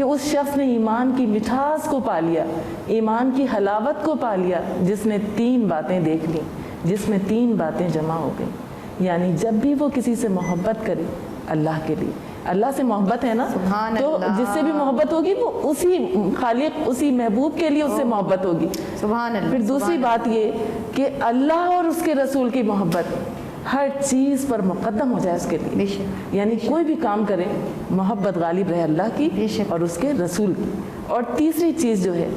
کہ اس شخص نے ایمان کی مٹھاس کو پا لیا، ایمان کی حلاوت کو پا لیا، جس نے 3 باتیں دیکھ لیں، جس میں 3 باتیں جمع ہو گئیں۔ یعنی جب بھی وہ کسی سے محبت کرے اللہ کے لیے، اللہ سے محبت ہے نا، سبحان تو اللہ۔ جس سے بھی محبت ہوگی وہ اسی خالق، اسی محبوب کے لیے اس سے محبت ہوگی۔ سبحان اللہ۔ پھر دوسری بات یہ کہ اللہ اور اس کے رسول کی محبت ہر چیز پر مقدم ہو جائے اس کے بے لیے، شک، یعنی کوئی بھی کام کرے محبت غالب رہے اللہ کی بے شک۔ اور اس کے رسول کی۔ اور تیسری چیز جو ہے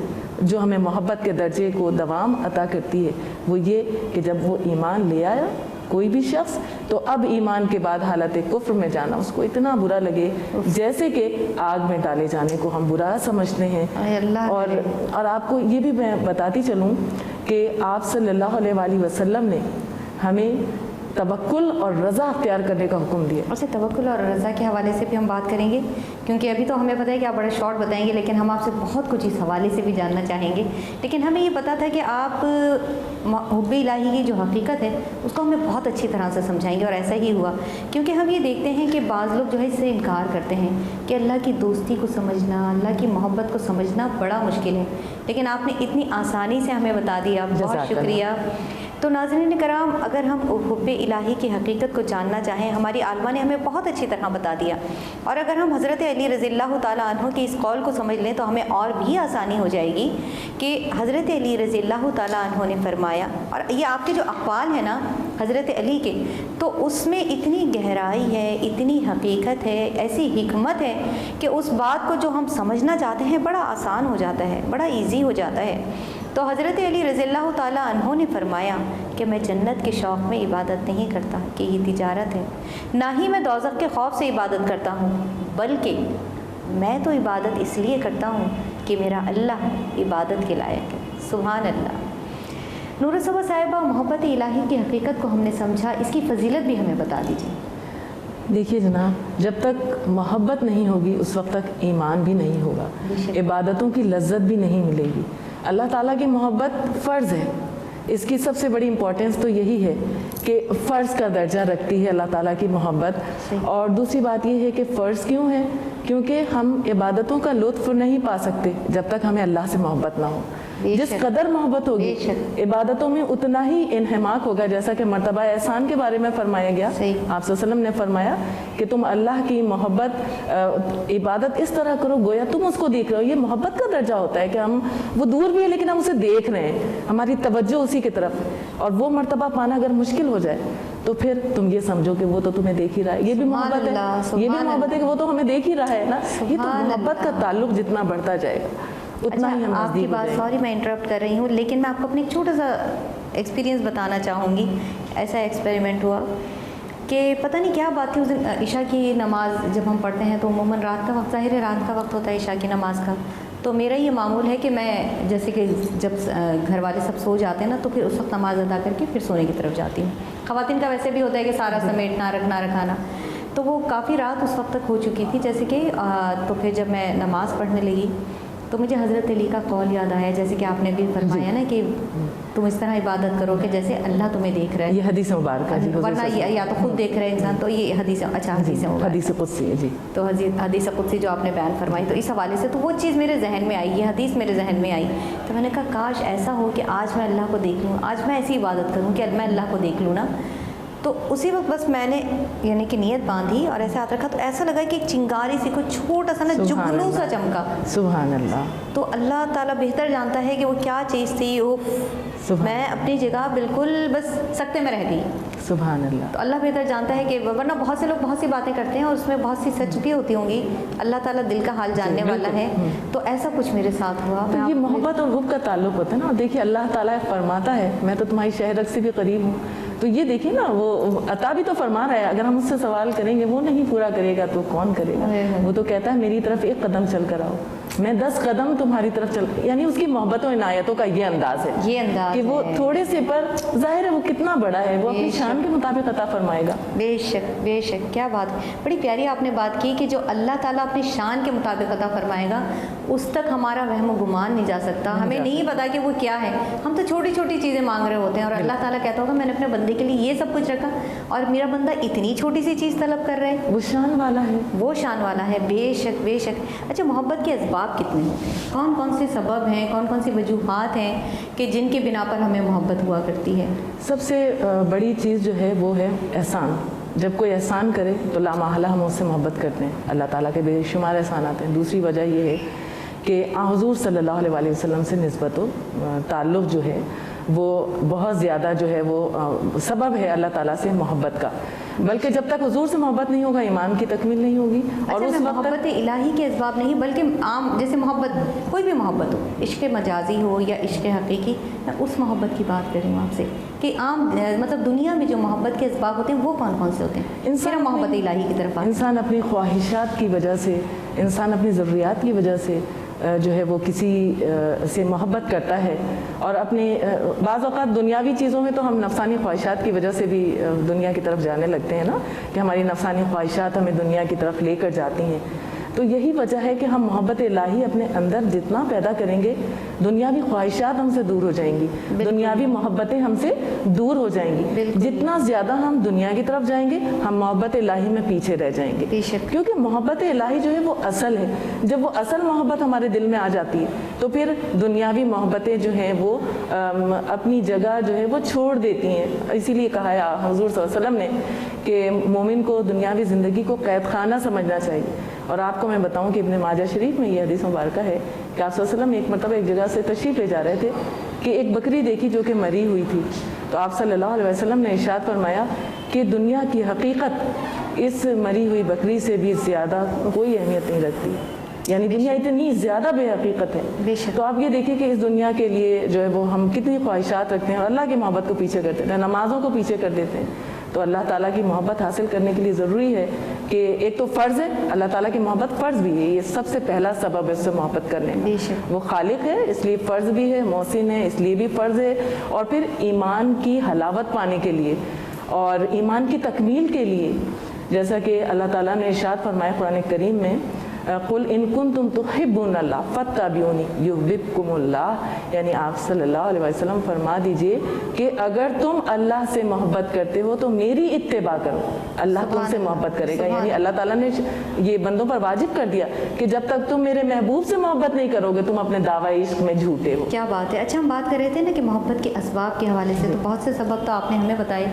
جو ہمیں محبت کے درجے کو دوام عطا کرتی ہے وہ یہ کہ جب وہ ایمان لے آیا کوئی بھی شخص، تو اب ایمان کے بعد حالت کفر میں جانا اس کو اتنا برا لگے جیسے کہ آگ میں ڈالے جانے کو ہم برا سمجھتے ہیں۔ اے اللہ اور آپ کو یہ بھی میں بتاتی چلوں کہ آپ صلی اللہ علیہ وآلہ وسلم نے ہمیں توکل اور رضا اختیار کرنے کا حکم دیا۔ اور سے توکل اور رضا کے حوالے سے بھی ہم بات کریں گے، کیونکہ ابھی تو ہمیں پتہ ہے کہ آپ بڑا شارٹ بتائیں گے، لیکن ہم آپ سے بہت کچھ اس حوالے سے بھی جاننا چاہیں گے۔ لیکن ہمیں یہ پتہ تھا کہ آپ حب الہی کی جو حقیقت ہے اس کو ہمیں بہت اچھی طرح سے سمجھائیں گے، اور ایسا ہی ہوا، کیونکہ ہم یہ دیکھتے ہیں کہ بعض لوگ جو ہے اس سے انکار کرتے ہیں کہ اللہ کی دوستی کو سمجھنا، اللہ کی محبت کو سمجھنا بڑا مشکل ہے، لیکن آپ نے اتنی آسانی سے ہمیں بتا دیا، بہت شکریہ۔ تو ناظرین کرام، اگر ہم حب الہی کی حقیقت کو جاننا چاہیں، ہماری عالمہ نے ہمیں بہت اچھی طرح بتا دیا، اور اگر ہم حضرت علی رضی اللہ تعالیٰ عنہ کے اس قول کو سمجھ لیں تو ہمیں اور بھی آسانی ہو جائے گی کہ حضرت علی رضی اللہ تعالیٰ عنہ نے فرمایا، اور یہ آپ کے جو اقوال ہیں نا حضرت علی کے، تو اس میں اتنی گہرائی ہے، اتنی حقیقت ہے، ایسی حکمت ہے کہ اس بات کو جو ہم سمجھنا چاہتے ہیں بڑا آسان ہو جاتا ہے، بڑا ایزی ہو جاتا ہے۔ تو حضرت علی رضی اللہ تعالیٰ عنہ نے فرمایا کہ میں جنت کے شوق میں عبادت نہیں کرتا کہ یہ تجارت ہے، نہ ہی میں دوزخ کے خوف سے عبادت کرتا ہوں، بلکہ میں تو عبادت اس لیے کرتا ہوں کہ میرا اللہ عبادت کے لائق ہے۔ سبحان اللہ۔ نور صبح صاحبہ، محبت الہی کی حقیقت کو ہم نے سمجھا، اس کی فضیلت بھی ہمیں بتا دیجیے۔ دیکھیے جناب، جب تک محبت نہیں ہوگی اس وقت تک ایمان بھی نہیں ہوگا، عبادتوں کی لذت بھی نہیں ملے گی۔ اللہ تعالیٰ کی محبت فرض ہے، اس کی سب سے بڑی امپورٹنس تو یہی ہے کہ فرض کا درجہ رکھتی ہے اللہ تعالیٰ کی محبت۔ اور دوسری بات یہ ہے کہ فرض کیوں ہے؟ کیونکہ ہم عبادتوں کا لطف نہیں پا سکتے جب تک ہمیں اللہ سے محبت نہ ہو۔ جس قدر محبت ہوگی عبادتوں میں اتنا ہی انہماک ہوگا، جیسا کہ مرتبہ احسان کے بارے میں فرمایا گیا۔ آپ صلی اللہ علیہ وسلم نے فرمایا کہ تم اللہ کی محبت عبادت اس طرح کرو گویا تم اس کو دیکھ رہے ہو۔ یہ محبت کا درجہ ہوتا ہے کہ ہم وہ دور بھی ہے لیکن ہم اسے دیکھ رہے ہیں، ہماری توجہ اسی کی طرف ہے، اور وہ مرتبہ پانا اگر مشکل ہو جائے تو پھر تم یہ سمجھو کہ وہ تو تمہیں دیکھ ہی رہا ہے۔ یہ بھی محبت ہے، یہ بھی محبت ہے کہ وہ تو ہمیں دیکھ ہی رہا ہے نا۔ یہ تو محبت کا تعلق جتنا بڑھتا جائے گا اتنا ہی ہم آپ کی بات، سوری میں انٹرپٹ کر رہی ہوں، لیکن میں آپ کو اپنا ایک چھوٹا سا ایکسپیرینس بتانا چاہوں گی۔ ایسا ایکسپیریمنٹ ہوا کہ پتہ نہیں کیا بات تھی، اس دن عشاء کی نماز جب ہم پڑھتے ہیں تو عموماً رات کا وقت، ظاہر ہے رات کا وقت ہوتا ہے عشاء کی نماز کا، تو میرا یہ معمول ہے کہ میں جیسے کہ جب گھر والے سب سو جاتے ہیں نا تو پھر اس وقت نماز ادا کر کے پھر سونے کی طرف جاتی ہوں۔ خواتین کا ویسے بھی ہوتا ہے کہ سارا سمیٹنا، رکھنا، تو وہ کافی رات اس وقت تک ہو چکی تھی جیسے کہ تو پھر جب میں نماز پڑھنے لگی تو مجھے حضرت علی کا قول یاد آیا، جیسے کہ آپ نے بھی فرمایا نا کہ تم اس طرح عبادت کرو کہ جیسے اللہ تمہیں دیکھ رہا ہے۔ یہ حدیث مبارکہ ہے، ورنہ یا تو خود دیکھ رہے ہیں انسان، تو یہ حدیث حدیث قدسی ہے جی، تو حدیث قدسی جو آپ نے بیان فرمائی، تو اس حوالے سے تو وہ چیز میرے ذہن میں آئی، یہ حدیث میرے ذہن میں آئی، تو میں نے کہا کاش ایسا ہو کہ آج میں اللہ کو دیکھ لوں، آج میں ایسی عبادت کروں کہ میں اللہ کو دیکھ لوں نا۔ تو اسی وقت بس میں نے یعنی کہ نیت باندھی اور ایسے ہاتھ رکھا تو ایسا لگا کہ ایک چنگاری سی کوئی چھوٹا سا نا جگنو سا چمکا۔ سبحان اللہ۔ تو اللہ تعالیٰ بہتر جانتا ہے کہ وہ کیا چیز تھی، میں اپنی جگہ بالکل بس سکتے میں رہ گئی۔ سبحان اللہ۔ تو اللہ بہتر جانتا ہے کہ ورنہ بہت سے لوگ بہت سی باتیں کرتے ہیں اور اس میں بہت سی سچ بھی ہوتی ہوں گی، اللہ تعالیٰ دل کا حال جاننے والا ہے۔ تو ایسا کچھ میرے ساتھ ہوا۔ تو یہ محبت اور حب کا تعلق ہوتا ہے نا، اور دیکھیے اللہ تعالیٰ فرماتا ہے میں تو تمہاری شہرک سے بھی قریب ہوں، تو یہ دیکھیے نا وہ عطا بھی تو فرما رہا ہے، اگر ہم اس سے سوال کریں گے وہ نہیں پورا کرے گا تو کون کرے گا؟ وہ تو کہتا ہے میری طرف 1 قدم چل کر آؤ، میں 10 قدم تمہاری طرف چل، یعنی اس کی محبت و عنایتوں کا یہ انداز ہے کہ وہ تھوڑے سے پر ظاہر ہے وہ کتنا بڑا ہے، وہ اپنی شان کے مطابق عطا فرمائے گا۔ بے شک بے شک، کیا بات، بڑی پیاری آپ نے بات کی کہ جو اللہ تعالیٰ اپنی شان کے مطابق عطا فرمائے گا اس تک ہمارا وہم و گمان نہیں جا سکتا. ہمیں نہیں پتا کہ وہ کیا ہے. ہم تو چھوٹی چھوٹی چیزیں مانگ رہے ہوتے ہیں اور اللہ تعالیٰ کہتا ہوگا میں نے اپنے بندے کے لیے یہ سب کچھ رکھا اور میرا بندہ اتنی چھوٹی سی چیز طلب کر رہا ہے. وہ شان والا ہے، وہ شان والا ہے. بے شک بے شک. اچھا، محبت کے اسباب کتنے ہوتے ہیں؟ کون کون سے سبب ہیں، کون کون سی وجوہات ہیں کہ جن کے بنا پر ہمیں محبت ہوا کرتی ہے؟ سب سے بڑی چیز جو ہے وہ ہے احسان. جب کوئی احسان کرے تو لامحالہ ہم اس سے محبت کرتے ہیں. اللہ تعالیٰ کے بے شمار احسانات ہیں. دوسری وجہ یہ ہے کہ حضور صلی اللہ علیہ وآلہ وسلم سے نسبت و تعلق جو ہے وہ بہت زیادہ جو ہے وہ سبب ہے اللہ تعالیٰ سے محبت کا. بلکہ جب تک حضور سے محبت نہیں ہوگا ایمان کی تکمیل نہیں ہوگی. اور اس وقت محبت الہی کے اسباب نہیں بلکہ عام جیسے محبت، کوئی بھی محبت ہو، عشق مجازی ہو یا عشق حقیقی، میں اس محبت کی بات کر رہی ہوں آپ سے کہ عام مطلب دنیا میں جو محبت کے اسباب ہوتے ہیں وہ کون کون سے ہوتے ہیں؟ انسان محبت الہی کی طرف انسان اپنی خواہشات کی وجہ سے، انسان اپنی ضروریات کی وجہ سے جو ہے وہ کسی سے محبت کرتا ہے. اور اپنے بعض اوقات دنیاوی چیزوں میں تو ہم نفسانی خواہشات کی وجہ سے بھی دنیا کی طرف جانے لگتے ہیں نا، کہ ہماری نفسانی خواہشات ہمیں دنیا کی طرف لے کر جاتی ہیں. تو یہی وجہ ہے کہ ہم محبت الہی اپنے اندر جتنا پیدا کریں گے دنیاوی خواہشات ہم سے دور ہو جائیں گی، دنیاوی محبتیں ہم سے دور ہو جائیں گی. جتنا زیادہ ہم دنیا کی طرف جائیں گے ہم محبت الہی میں پیچھے رہ جائیں گے. کیونکہ محبت الہی جو ہے وہ اصل ہے. جب وہ اصل محبت ہمارے دل میں آ جاتی ہے تو پھر دنیاوی محبتیں جو ہیں وہ اپنی جگہ جو ہے وہ چھوڑ دیتی ہیں. اسی لیے کہا ہے حضور صلی اللہ علیہ وسلم نے کہ مومن کو دنیاوی زندگی کو قید خانہ سمجھنا چاہیے. اور آپ کو میں بتاؤں کہ ابن ماجہ شریف میں یہ حدیث مبارکہ ہے کہ آپ صلی اللہ علیہ وسلم ایک مرتبہ ایک جگہ سے تشریف لے جا رہے تھے کہ ایک بکری دیکھی جو کہ مری ہوئی تھی. تو آپ صلی اللہ علیہ وسلم نے ارشاد فرمایا کہ دنیا کی حقیقت اس مری ہوئی بکری سے بھی زیادہ کوئی اہمیت نہیں رکھتی. یعنی دنیا اتنی زیادہ بے حقیقت ہے. تو آپ یہ دیکھیں کہ اس دنیا کے لیے جو ہے وہ ہم کتنی خواہشات رکھتے ہیں اور اللہ کی محبت کو پیچھے کرتے ہیں، نمازوں کو پیچھے کر دیتے ہیں. تو اللہ تعالیٰ کی محبت حاصل کرنے کے لیے ضروری ہے کہ ایک تو فرض ہے، اللہ تعالیٰ کی محبت فرض بھی ہے. یہ سب سے پہلا سبب ہے اس سے محبت کرنے میں. وہ خالق ہے اس لیے فرض بھی ہے، محسن ہے اس لیے بھی فرض ہے. اور پھر ایمان کی حلاوت پانے کے لیے اور ایمان کی تکمیل کے لیے، جیسا کہ اللہ تعالیٰ نے ارشاد فرمایا قرآن کریم میں، قل ان کنتم تحبون اللہ فاتبعونی یحببکم اللہ. یعنی آپ صلی اللہ علیہ وسلم فرما دیجئے کہ اگر تم اللہ سے محبت کرتے ہو تو میری اتباع کرو، اللہ تم سے محبت کرے گا. یعنی اللہ تعالیٰ نے یہ بندوں پر واجب کر دیا کہ جب تک تم میرے محبوب سے محبت نہیں کرو گے تم اپنے دعوی عشق میں جھوٹے ہو. کیا بات ہے. اچھا، ہم بات کر رہے تھے نا کہ محبت کے اسباب کے حوالے سے، تو بہت سے سبب تو آپ نے ہمیں بتائے.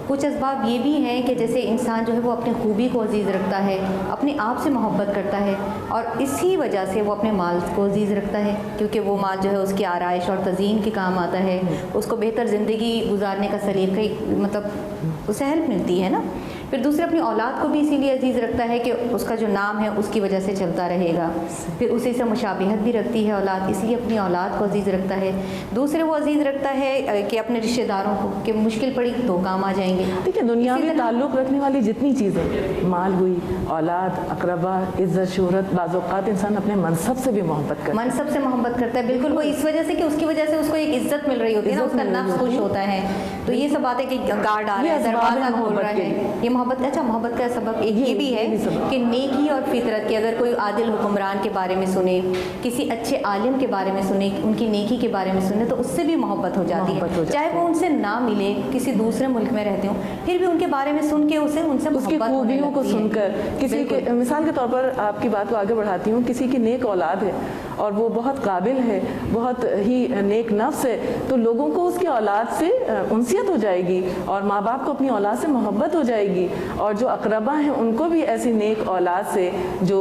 کچھ اسباب یہ بھی ہیں کہ جیسے انسان جو ہے وہ اپنی خوبی کو عزیز رکھتا ہے، اپنے آپ سے محبت کرتا ہے اور اسی وجہ سے وہ اپنے مال کو عزیز رکھتا ہے کیونکہ وہ مال جو ہے اس کی آرائش اور تزئین کے کام آتا ہے، اس کو بہتر زندگی گزارنے کا سلیقہ مطلب اسے ہیلپ ملتی ہے نا. پھر دوسرے اپنی اولاد کو بھی اسی لیے عزیز رکھتا ہے کہ اس کا جو نام ہے اس کی وجہ سے چلتا رہے گا. پھر اسی سے مشابہت بھی رکھتی ہے اولاد، اس لیے اپنی اولاد کو عزیز رکھتا ہے. دوسرے وہ عزیز رکھتا ہے کہ اپنے رشتہ داروں کو کہ مشکل پڑی تو کام آ جائیں گے. ٹھیک ہے، دنیاوی تعلق رکھنے والی جتنی چیزیں، مال ہوئی، اولاد، اقربا، عزت، شہرت، بعض اوقات انسان اپنے منصب سے بھی محبت کرتا ہے. منصب سے محبت کرتا ہے بالکل. وہ اس وجہ سے کہ اس کی وجہ سے اس کو ایک عزت مل رہی ہوتی ہے نا، اس کا نفس خوش ہوتا ہے. تو یہ سب باتیں کہ گارڈ آ رہا ہے، دروازہ کھول رہا ہے، یہ محبت. اچھا، محبت کا سبب ایک یہ بھی ہے کہ نیکی اور فطرت کے، اگر کوئی عادل حکمران کے بارے میں سنے، کسی اچھے عالم کے بارے میں سنے، ان کی نیکی کے بارے میں سنے تو اس سے بھی محبت ہو جاتی ہے. چاہے وہ ان سے نہ ملے، کسی دوسرے ملک میں رہتے ہوں، پھر بھی ان کے بارے میں سن کے اسے ان سے اس کی خوبیوں کو سن کر. کسی کے مثال کے طور پر آپ کی بات کو آگے بڑھاتی ہوں، کسی کی نیک اولاد ہے اور وہ بہت قابل ہے، بہت ہی نیک نفس ہے، تو لوگوں کو اس کی اولاد سے انسیت ہو جائے گی اور ماں باپ کو اپنی اولاد سے محبت ہو جائے گی. اور جو اقربا ہیں ان کو بھی ایسی نیک اولاد سے جو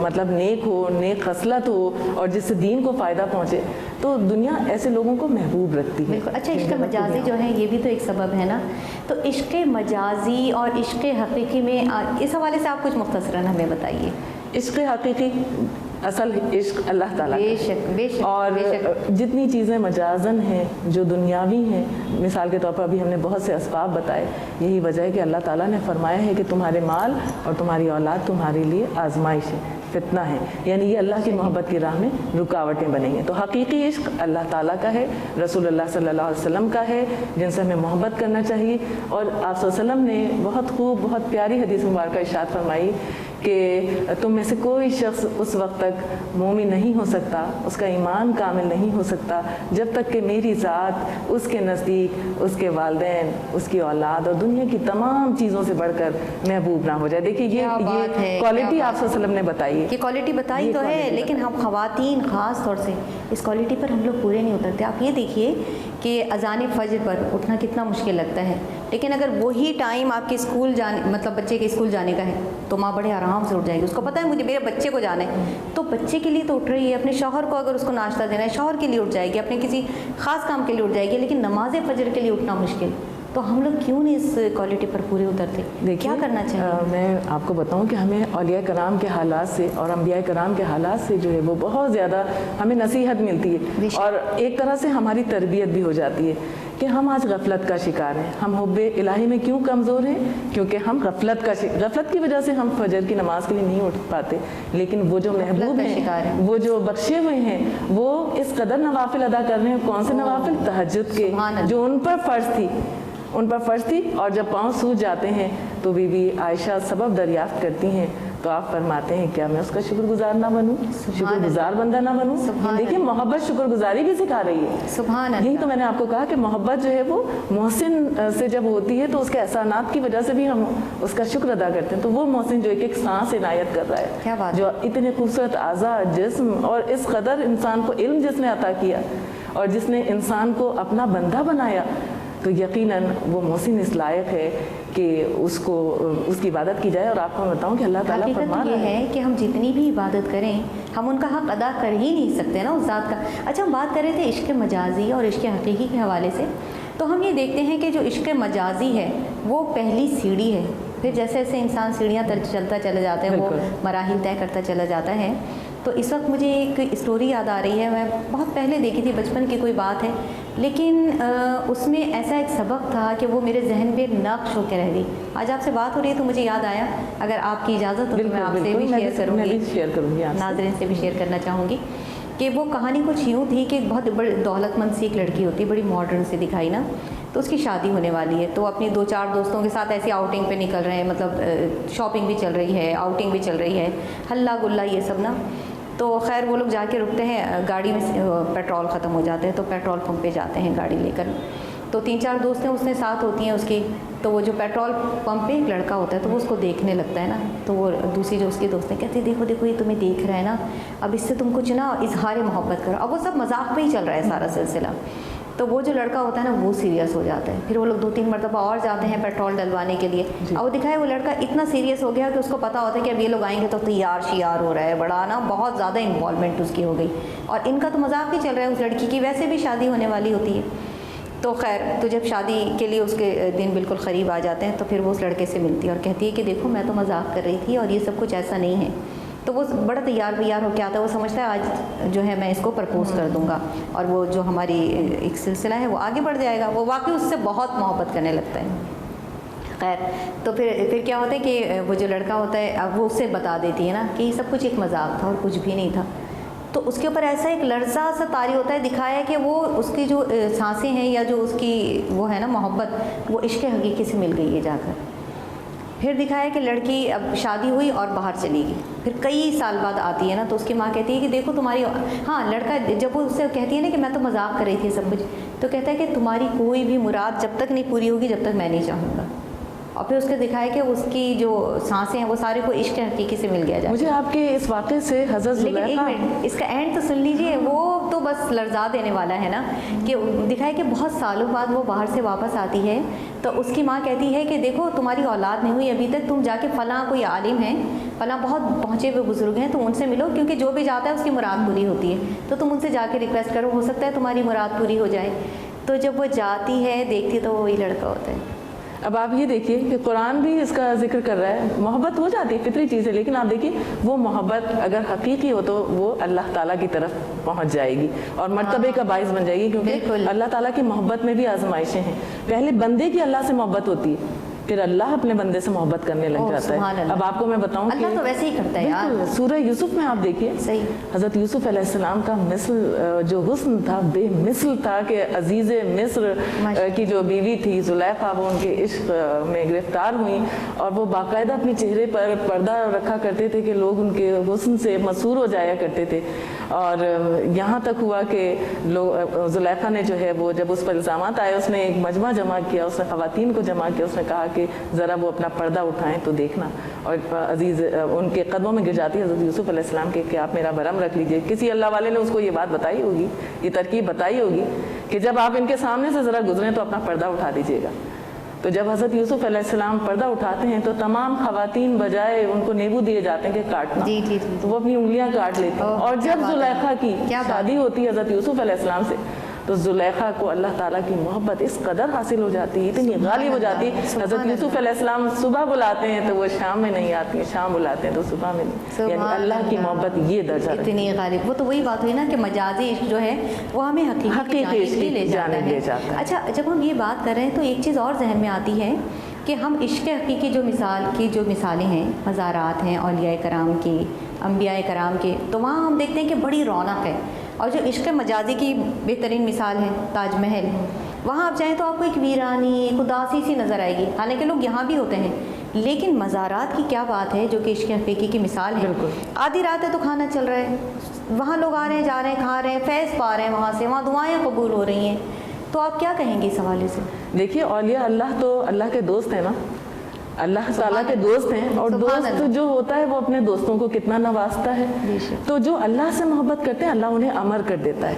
مطلب نیک ہو، نیک خصلت ہو اور جس سے دین کو فائدہ پہنچے، تو دنیا ایسے لوگوں کو محبوب رکھتی ہے. اچھا، عشق مجازی جو ہے یہ بھی تو ایک سبب ہے نا. تو عشق مجازی اور عشق حقیقی میں اس حوالے سے آپ کچھ مختصراً ہمیں بتائیے. عشق حقیقی اصل عشق اللہ تعالیٰ بے شک بے شک. اور جتنی چیزیں مجازن ہیں جو دنیاوی ہیں، مثال کے طور پر ابھی ہم نے بہت سے اسباب بتائے. یہی وجہ ہے کہ اللہ تعالیٰ نے فرمایا ہے کہ تمہارے مال اور تمہاری اولاد تمہارے لیے آزمائش ہے، فتنہ ہے. یعنی یہ اللہ کی محبت کی راہ میں رکاوٹیں بنیں گے. تو حقیقی عشق اللہ تعالیٰ کا ہے، رسول اللہ صلی اللہ علیہ وسلم کا ہے، جن سے ہمیں محبت کرنا چاہیے. اور آپ صلی اللہ علیہ وسلم نے بہت خوب، بہت پیاری حدیث مبارکہ ارشاد فرمائی کہ تم میں سے کوئی شخص اس وقت تک مومن نہیں ہو سکتا، اس کا ایمان کامل نہیں ہو سکتا جب تک کہ میری ذات اس کے نزدیک اس کے والدین، اس کی اولاد اور دنیا کی تمام چیزوں سے بڑھ کر محبوب نہ ہو جائے۔ دیکھیے یہ کوالٹی آپ صلی اللہ علیہ وسلم نے بتائی ہے، یہ کوالٹی بتائی تو ہے، لیکن ہم خواتین خاص طور سے اس کوالٹی پر ہم لوگ پورے نہیں اترتے۔ آپ یہ دیکھیے کہ اذان فجر پر اٹھنا کتنا مشکل لگتا ہے، لیکن اگر وہی ٹائم آپ کے اسکول جانے مطلب بچے کے اسکول جانے کا ہے تو ماں بڑے آرام سے اٹھ جائے گی، اس کو پتہ ہے مجھے میرے بچے کو جانا ہے، تو بچے کے لیے تو اٹھ رہی ہے، اپنے شوہر کو اگر اس کو ناشتہ دینا ہے شوہر کے لیے اٹھ جائے گی، اپنے کسی خاص کام کے لیے اٹھ جائے گی، لیکن نماز فجر کے لیے اٹھنا مشکل۔ تو ہم لوگ کیوں نہیں اس کوالٹی پر پورے اترتے؟ کیا کرنا چاہیے؟ میں آپ کو بتاؤں کہ ہمیں اولیاء کرام کے حالات سے اور انبیاء کرام کے حالات سے جو ہے وہ بہت زیادہ ہمیں نصیحت ملتی ہے، اور ایک طرح سے ہماری تربیت بھی ہو جاتی ہے کہ ہم آج غفلت کا شکار ہیں۔ ہم حب الہی میں کیوں کمزور ہیں؟ کیونکہ ہم غفلت کی وجہ سے ہم فجر کی نماز کے لیے نہیں اٹھ پاتے، لیکن وہ جو محبوب ہیں، وہ جو بخشے ہوئے ہیں، وہ اس قدر نوافل ادا کر رہے ہیں۔ کون سے نوافل؟ تہجد کے، جو ان پر فرض تھی، اور جب پاؤں سوج جاتے ہیں تو بی بی عائشہ سبب دریافت کرتی ہیں تو آپ فرماتے ہیں کیا میں اس کا شکر گزار نہ بنوں، شکر گزار بندہ نہ بنوں؟ دیکھیے محبت شکر گزاری بھی سکھا رہی ہے۔ سبحان اللہ۔ یہی تو میں نے آپ کو کہا کہ محبت جو ہے وہ محسن سے جب ہوتی ہے تو اس کے احسانات کی وجہ سے بھی ہم اس کا شکر ادا کرتے ہیں۔ تو وہ محسن جو ایک سانس عنایت کر رہا ہے، جو اتنے خوبصورت اعضاء، جسم، اور اس قدر انسان کو علم جس نے عطا کیا اور جس نے انسان کو اپنا بندہ بنایا، تو یقیناً وہ محسن اس لائق ہے کہ اس کی عبادت کی جائے۔ اور آپ کو بتاؤں کہ اللہ تعالیٰ فرما رہا ہے کہ ہم جتنی بھی عبادت کریں ہم ان کا حق ادا کر ہی نہیں سکتے نا اس ذات کا۔ اچھا، ہم بات کر رہے تھے عشق مجازی اور عشق حقیقی کے حوالے سے، تو ہم یہ دیکھتے ہیں کہ جو عشق مجازی ہے وہ پہلی سیڑھی ہے، پھر جیسے جیسے انسان سیڑھیاں چلتا چلا جاتا ہے وہ مراحل طے کرتا چلا جاتا ہے۔ تو اس وقت مجھے ایک اسٹوری یاد آ رہی ہے، میں بہت پہلے دیکھی تھی، بچپن کی کوئی بات ہے، لیکن اس میں ایسا ایک سبق تھا کہ وہ میرے ذہن میں نقش ہو کے رہ گئی۔ آج آپ سے بات ہو رہی ہے تو مجھے یاد آیا، اگر آپ کی اجازت ہو تو میں آپ سے بھی شیئر کروں گی، ناظرین سے بھی شیئر کرنا چاہوں گی کہ وہ کہانی کچھ یوں تھی کہ ایک بہت بڑی دولت مند سی ایک لڑکی ہوتی ہے، بڑی ماڈرن سی دکھائی نا، تو اس کی شادی ہونے والی ہے، تو اپنی 2-4 دوستوں کے ساتھ ایسی آؤٹنگ پہ نکل رہے ہیں، مطلب شاپنگ بھی چل رہی ہے، آؤٹنگ بھی چل رہی ہے، ہلا گلا یہ سب نا۔ تو خیر وہ لوگ جا کے رکتے ہیں، گاڑی میں پیٹرول ختم ہو جاتے ہیں تو پیٹرول پمپ پہ جاتے ہیں گاڑی لے کر، تو 3-4 دوستیں اس نے ساتھ ہوتی ہیں اس کی، تو وہ جو پیٹرول پمپ پہ ایک لڑکا ہوتا ہے تو وہ اس کو دیکھنے لگتا ہے نا، تو وہ دوسری جو اس کی دوستیں کہتی ہیں دیکھو دیکھو یہ تمہیں دیکھ رہا ہے نا، اب اس سے تم کچھ نا اظہار محبت کرو۔ اب وہ سب مذاق میں ہی چل رہا ہے سارا سلسلہ، تو وہ جو لڑکا ہوتا ہے نا وہ سیریس ہو جاتا ہے، پھر وہ لوگ 2-3 مرتبہ اور جاتے ہیں پیٹرول ڈلوانے کے لیے، اور وہ دکھائے وہ لڑکا اتنا سیریس ہو گیا کہ اس کو پتا ہوتا ہے کہ اب یہ لوگ آئیں گے تو تیار شیار ہو رہا ہے، بڑا نا بہت زیادہ انوالومنٹ اس کی ہو گئی، اور ان کا تو مذاق بھی چل رہا ہے اس لڑکی کی، ویسے بھی شادی ہونے والی ہوتی ہے۔ تو خیر تو جب شادی کے لیے اس کے دن بالکل قریب آ جاتے ہیں تو پھر وہ اس لڑکے سے ملتی ہے اور کہتی ہے کہ دیکھو میں تو مذاق کر رہی تھی اور یہ سب کچھ ایسا نہیں ہے۔ تو وہ بڑا تیار ہو کے آتا ہے، وہ سمجھتا ہے آج جو ہے میں اس کو پرپوز کر دوں گا اور وہ جو ہماری ایک سلسلہ ہے وہ آگے بڑھ جائے گا۔ وہ واقعی اس سے بہت محبت کرنے لگتا ہے۔ خیر تو پھر کیا ہوتا ہے کہ وہ جو لڑکا ہوتا ہے اب وہ اس سے بتا دیتی ہے نا کہ یہ سب کچھ ایک مذاق تھا اور کچھ بھی نہیں تھا، تو اس کے اوپر ایسا ایک لرزہ سا طاری ہوتا ہے، دکھایا ہے کہ وہ اس کی جو سانسیں ہیں یا جو اس کی وہ ہے نا محبت، وہ عشق حقیقی سے مل گئی ہے جا کر۔ پھر دکھایا کہ لڑکی اب شادی ہوئی اور باہر چلی گئی، پھر کئی سال بعد آتی ہے نا تو اس کی ماں کہتی ہے کہ دیکھو تمہاری، ہاں لڑکا جب وہ اس سے کہتی ہے نا کہ میں تو مذاق کر رہی تھی سب کچھ، تو کہتا ہے کہ تمہاری کوئی بھی مراد جب تک نہیں پوری ہوگی جب تک میں نہیں چاہوں گا۔ اور پھر اس کے دکھایا کہ اس کی جو سانسیں ہیں وہ سارے کو عشق حقیقی سے مل گیا جائے۔ مجھے آپ کے اس واقعے سے حضرت زلیخا، لیکن ایک منٹ اس کا اینڈ تو سن لیجئے، وہ تو بس لرزا دینے والا ہے نا، کہ دکھایا کہ بہت سالوں بعد وہ باہر سے واپس آتی ہے تو اس کی ماں کہتی ہے کہ دیکھو تمہاری اولاد نہیں ہوئی ابھی تک، تم جا کے فلاں کوئی عالم ہیں، فلاں بہت پہنچے ہوئے بزرگ ہیں، تم ان سے ملو، کیونکہ جو بھی جاتا ہے اس کی مراد پوری ہوتی ہے، تو تم ان سے جا کے ریکویسٹ کرو، ہو سکتا ہے تمہاری مراد پوری ہو جائے۔ تو جب وہ جاتی ہے دیکھتی تو وہی لڑکا ہوتا ہے۔ اب آپ یہ دیکھیے کہ قرآن بھی اس کا ذکر کر رہا ہے، محبت ہو جاتی ہے فطری چیز ہے، لیکن آپ دیکھیے وہ محبت اگر حقیقی ہو تو وہ اللہ تعالیٰ کی طرف پہنچ جائے گی اور مرتبے کا باعث بن جائے گی، کیونکہ اللہ تعالیٰ کی محبت میں بھی آزمائشیں ہیں۔ پہلے بندے کی اللہ سے محبت ہوتی ہے، پھر اللہ اپنے بندے سے محبت کرنے لگ جاتا سبحان ہے. اللہ. اب آپ کو میں بتاؤں کہ اللہ تو ویسے ہی کرتا ہے یار. بالکل سورہ یوسف میں آپ دیکھیے صحیح. حضرت یوسف علیہ السلام کا مثل جو حسن تھا بے مثل تھا کہ عزیز مصر کی جو بیوی تھی زلیخا وہ ان کے عشق میں گرفتار ہوئیں اور وہ باقاعدہ اپنے چہرے پر پردہ رکھا کرتے تھے کہ لوگ ان کے حسن سے مسحور ہو جایا کرتے تھے. اور یہاں تک ہوا کہ زلیخا نے جو ہے وہ جب اس پر الزامات آئے اس نے ایک مجمع جمع کیا, اس نے خواتین کو جمع کیا, اس نے کہا کہ ذرا وہ اپنا پردہ اٹھائیں تو دیکھنا. اور عزیز ان کے قدموں میں گر جاتی ہے حضرت یوسف علیہ السلام کے کہ آپ میرا برم رکھ لیجئے. کسی اللہ والے نے اس کو یہ بات بتائی ہوگی, یہ ترکیب بتائی ہوگی کہ جب آپ ان کے سامنے سے ذرا گزریں تو اپنا پردہ اٹھا دیجئے گا. تو جب حضرت یوسف علیہ السلام پردہ اٹھاتے ہیں تو تمام خواتین بجائے ان کو نیبو دیے جاتے ہیں کہ کاٹنا, تو وہ اپنی انگلیاں کاٹ لیتے ہیں. اور جب زلیخا کی شادی ہوتی ہے حضرت یوسف علیہ السلام سے تو زلیخا کو اللہ تعالیٰ کی محبت اس قدر حاصل ہو جاتی ہے, اتنی غالب ہو جاتی ہے. حضرت یوسف علیہ السلام صبح بلاتے ہیں تو وہ شام میں نہیں آتی ہیں, شام بلاتے ہیں تو صبح میں نہیں. یعنی اللہ کی محبت یہ درجہ اتنی غالب. وہ تو وہی بات ہوئی نا کہ مجازی عشق جو ہے وہ ہمیں حقیقی عشق لے جاتا ہے. اچھا جب ہم یہ بات کر رہے ہیں تو ایک چیز اور ذہن میں آتی ہے کہ ہم عشق حقیقی جو مثالیں ہیں, مزارات ہیں اولیاء کرام کی, انبیاء کرام کے, تو وہاں ہم دیکھتے ہیں کہ بڑی رونق ہے. اور جو عشق مجازی کی بہترین مثال ہے تاج محل, وہاں آپ جائیں تو آپ کو ایک ویرانی ایک اداسی سی نظر آئے گی. حالانکہ لوگ یہاں بھی ہوتے ہیں, لیکن مزارات کی کیا بات ہے جو کہ عشق حقیقی کی مثال ہے. آدھی رات ہے تو کھانا چل رہا ہے, وہاں لوگ آ رہے ہیں جا رہے ہیں کھا رہے ہیں فیض پا رہے ہیں, وہاں سے وہاں دعائیں قبول ہو رہی ہیں. تو آپ کیا کہیں گے اس حوالے سے؟ دیکھیے اولیاء اللہ تو اللہ کے دوست ہیں نا, اللہ تعالیٰ کے دوست ہیں. اور دوست جو ہوتا ہے وہ اپنے دوستوں کو کتنا نوازتا ہے. تو جو اللہ سے محبت کرتے ہیں اللہ انہیں امر کر دیتا ہے.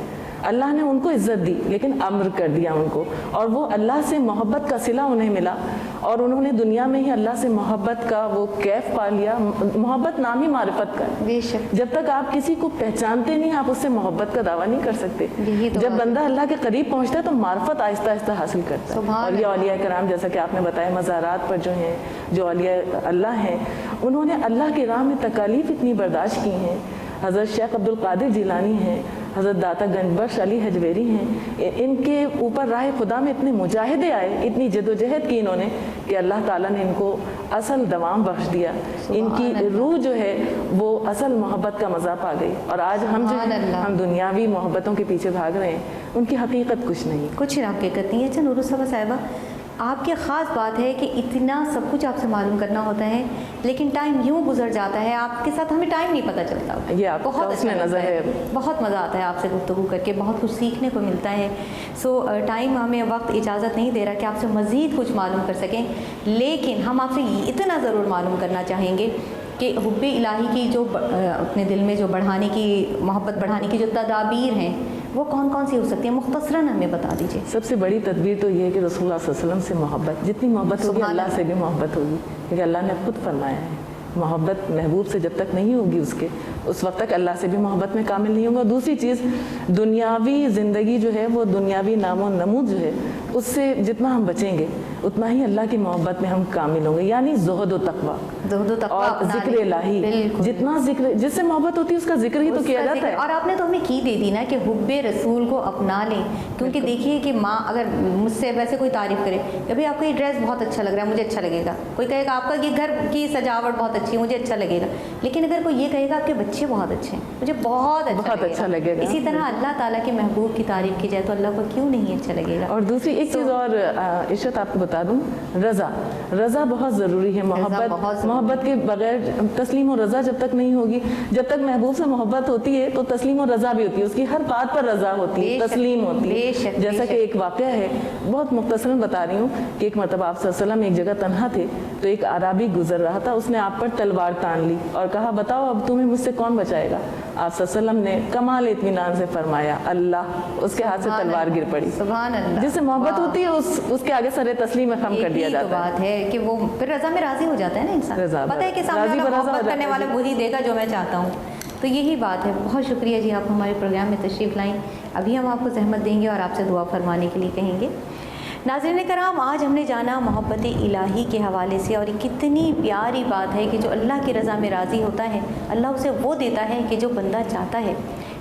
اللہ نے ان کو عزت دی لیکن امر کر دیا ان کو, اور وہ اللہ سے محبت کا صلہ انہیں ملا اور انہوں نے دنیا میں ہی اللہ سے محبت کا وہ کیف پا لیا. محبت نام ہی معرفت کا ہے. جب تک آپ کسی کو پہچانتے نہیں آپ اس سے محبت کا دعویٰ نہیں کر سکتے. جب بندہ اللہ کے قریب پہنچتا ہے تو معرفت آہستہ آہستہ حاصل کرتا ہے. اور یہ اولیاء کرام جیسا کہ آپ نے بتایا مزارات پر جو ہیں جو اولیاء اللہ ہیں انہوں نے اللہ کی راہ میں تکالیف اتنی برداشت کی ہیں. حضرت شیخ عبد القادر جیلانی ہیں, حضرت داتا گنج بخش علی حجویری ہیں, ان کے اوپر راہ خدا میں اتنے مجاہدے آئے, اتنی جد و جہد کی انہوں نے کہ اللہ تعالیٰ نے ان کو اصل دوام بخش دیا. ان کی روح جو ہے وہ اصل محبت کا مزہ پا گئی. اور آج ہم دنیاوی محبتوں کے پیچھے بھاگ رہے ہیں, ان کی حقیقت کچھ نہیں, کچھ حقیقت نہیں ہے. اچھا نور الصبا صاحبہ, آپ کی خاص بات ہے کہ اتنا سب کچھ آپ سے معلوم کرنا ہوتا ہے لیکن ٹائم یوں گزر جاتا ہے, آپ کے ساتھ ہمیں ٹائم نہیں پتہ چلتا. یہ آپ بہت اچھا نظر ہے, بہت مزہ آتا ہے آپ سے گفتگو کر کے, بہت کچھ سیکھنے کو ملتا ہے. ٹائم ہمیں وقت اجازت نہیں دے رہا کہ آپ سے مزید کچھ معلوم کر سکیں, لیکن ہم آپ سے اتنا ضرور معلوم کرنا چاہیں گے کہ حب الہی کی جو اپنے دل میں جو بڑھانے کی محبت بڑھانے کی جو تدابیر ہیں وہ کون کون سی ہو سکتی ہیں, مختصراً ہمیں بتا دیجیے. سب سے بڑی تدبیر تو یہ ہے کہ رسول اللہ صلی اللہ علیہ وسلم سے محبت, جتنی محبت ہوگی اللہ سے بھی محبت ہوگی, کیونکہ اللہ نے خود فرمایا ہے محبت محبوب سے جب تک نہیں ہوگی اس وقت تک اللہ سے بھی محبت میں کامل نہیں ہوگا. دوسری چیز دنیاوی زندگی جو ہے وہ دنیاوی نام و نمود جو ہے اس سے جتنا ہم بچیں گے اتنا ہی اللہ کی محبت میں ہم کامل ہوں گے. یعنی زہد و تقویٰ اور ذکر الہی, جتنا ذکر جس سے محبت ہوتی ہے اس کا ذکر ہی تو کیا جاتا ہے. اور آپ نے تو ہمیں کی دے دی نا کہ حب رسول کو اپنا لیں, کیونکہ دیکھیے کہ ماں اگر مجھ سے ویسے کوئی تعریف کرے کہ بھائی آپ کا یہ ڈریس بہت اچھا لگ رہا ہے, مجھے اچھا لگے گا. کوئی کہے گا آپ کا یہ گھر کی سجاوٹ بہت اچھی ہے, مجھے اچھا لگے گا. لیکن اگر کوئی یہ کہے گا آپ کے بچے بہت اچھے ہیں, مجھے بہت اچھا لگے گا. اسی طرح اللہ تعالیٰ کے محبوب کی تعریف کی جائے تو اللہ کو کیوں نہیں اچھا لگے گا. اور دوسری ایک چیز اور عشرت آپ کو بتا دوں, رضا بہت ضروری ہے. محبت کے بغیر تسلیم و رضا جب تک نہیں ہوگی, جب تک محبوب سے محبت ہوتی ہے تو تسلیم و رضا بھی ہوتی ہے, اس کی ہر بات پر رضا ہوتی ہے, تسلیم ہوتی ہے. جیسا کہ ایک واقعہ ہے, بہت مختصراً بتا رہی ہوں کہ ایک مرتبہ آپ صلی اللہ علیہ وسلم ایک جگہ تنہا تھے تو ایک اعرابی گزر رہا تھا, اس نے آپ پر تلوار تان لی اور کہا بتاؤ اب تمہیں مجھ سے کون بچائے گا. آپ صلی اللہ علیہ وسلم نے کمال اطمینان سے فرمایا اللہ. اس کے ہاتھ سے تلوار گر پڑی. سبحان اللہ. جس سے محبت ہوتی ہے اس کے آگے سر تسلیم میں خم کر دیا جاتا ہے. بات ہے کہ وہ پھر رضا میں راضی ہو جاتا ہے نا انسان, پتہ ہے کہ سامنے والا محبت کرنے والا وہی دے گا جو میں چاہتا ہوں. تو یہی بات ہے. بہت شکریہ جی آپ ہمارے پروگرام میں تشریف لائیں. ابھی ہم آپ کو زحمت دیں گے اور آپ سے دعا فرمانے کے لیے کہیں گے. ناظرین کرام, آج ہم نے جانا محبت الہی کے حوالے سے, اور کتنی پیاری بات ہے کہ جو اللہ کی رضا میں راضی ہوتا ہے اللہ اسے وہ دیتا ہے کہ جو بندہ چاہتا ہے.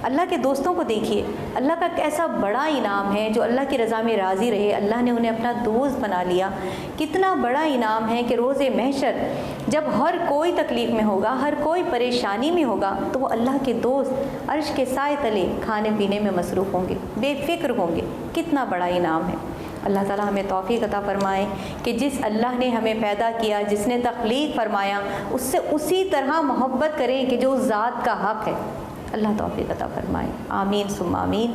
اللہ کے دوستوں کو دیکھیے، اللہ کا کیسا بڑا انعام ہے جو اللہ کی رضا میں راضی رہے، اللہ نے انہیں اپنا دوست بنا لیا۔ کتنا بڑا انعام ہے کہ روز محشر جب ہر کوئی تکلیف میں ہوگا، ہر کوئی پریشانی میں ہوگا، تو وہ اللہ کے دوست عرش کے سائے تلے کھانے پینے میں مصروف ہوں گے، بے فکر ہوں گے۔ کتنا بڑا انعام ہے۔ اللہ تعالیٰ ہمیں توفیق عطا فرمائے کہ جس اللہ نے ہمیں پیدا کیا، جس نے تخلیق فرمایا، اس سے اسی طرح محبت کریں کہ جو اس ذات کا حق ہے۔ اللہ توفیق عطا فرمائے، آمین ثم آمین۔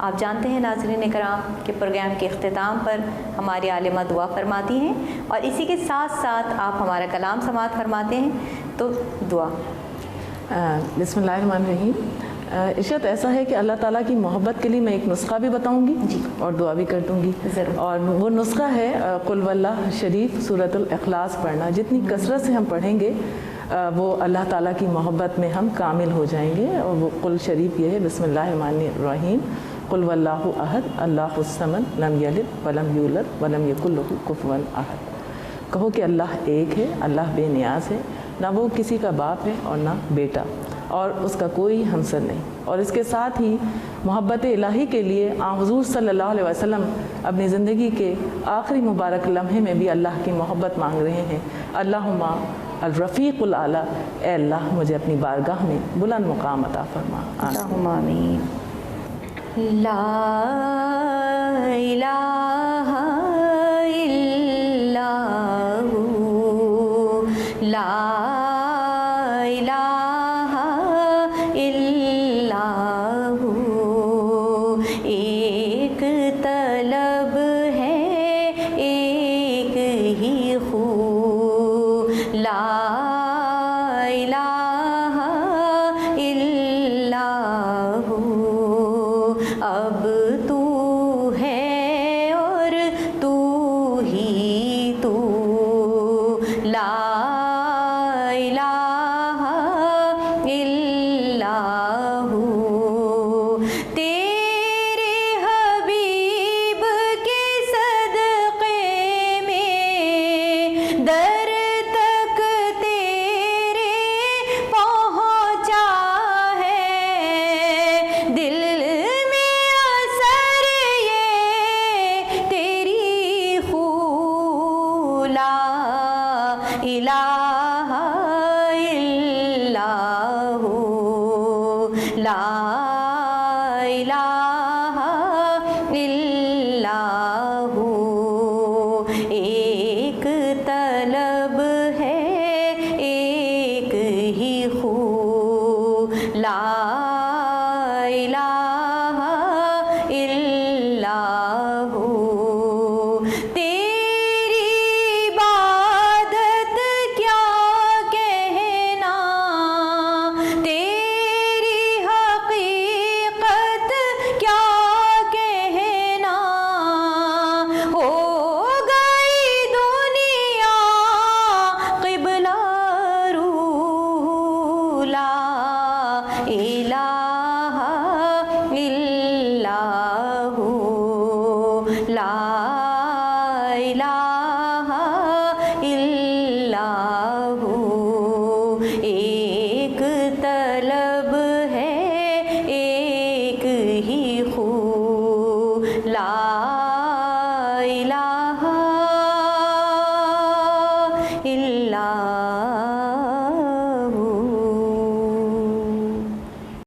آپ جانتے ہیں ناظرین کرام کہ پروگرام کے اختتام پر ہماری عالمہ دعا فرماتی ہیں، اور اسی کے ساتھ ساتھ آپ ہمارا کلام سماعت فرماتے ہیں، تو دعا۔ بسم اللہ الرحمن الرحیم۔ ارشاد ایسا ہے کہ اللہ تعالیٰ کی محبت کے لیے میں ایک نسخہ بھی بتاؤں گی جی، اور دعا بھی کر دوں گی ضرور۔ اور وہ نسخہ ہے قل واللہ شریف سورۃ الاخلاص پڑھنا۔ جتنی کثرت سے ہم پڑھیں گے وہ اللہ تعالیٰ کی محبت میں ہم کامل ہو جائیں گے۔ اور وہ قل شریف یہ ہے، بسم اللہ الرحمن الرحیم، قل واللہ احد اللہ الصمد لم یلد ولم یولد ولم یکن لہ کفوا احد۔ کہو کہ اللہ ایک ہے، اللہ بے نیاز ہے، نہ وہ کسی کا باپ ہے اور نہ بیٹا، اور اس کا کوئی ہمسر نہیں۔ اور اس کے ساتھ ہی محبت الہی کے لیے حضور صلی اللہ علیہ وسلم اپنی زندگی کے آخری مبارک لمحے میں بھی اللہ کی محبت مانگ رہے ہیں۔ اللہم الرفیق الاعلیٰ، اے اللہ مجھے اپنی بارگاہ میں بلند مقام عطا فرما۔ اللہم آمین۔ لا الہ الا ہو، لا الہ الا ہو، ایک طلب ہے ایک ہی خو، لا الہ الا ہو، اب تو ہے اور تو ہی تو، لا الہ الا ہو، تیرے حبیب کے صدقے میں در تک تیرے پہنچا ہے، دل میں اثر یہ تیری خو، لا الہ الا ہو، لا الہ الا ہو، ایک طلب ہے ایک ہی خو، لا الہ الا ہو، تیری عبادت کیا کہنا، تیری حقیقت کیا کہنا، ہو گئی دنیا قبلہ رو، لا الہ الا ہو، لا الہ الا ہو، ایک طلب ہے ایک ہی خو، لا الہ الا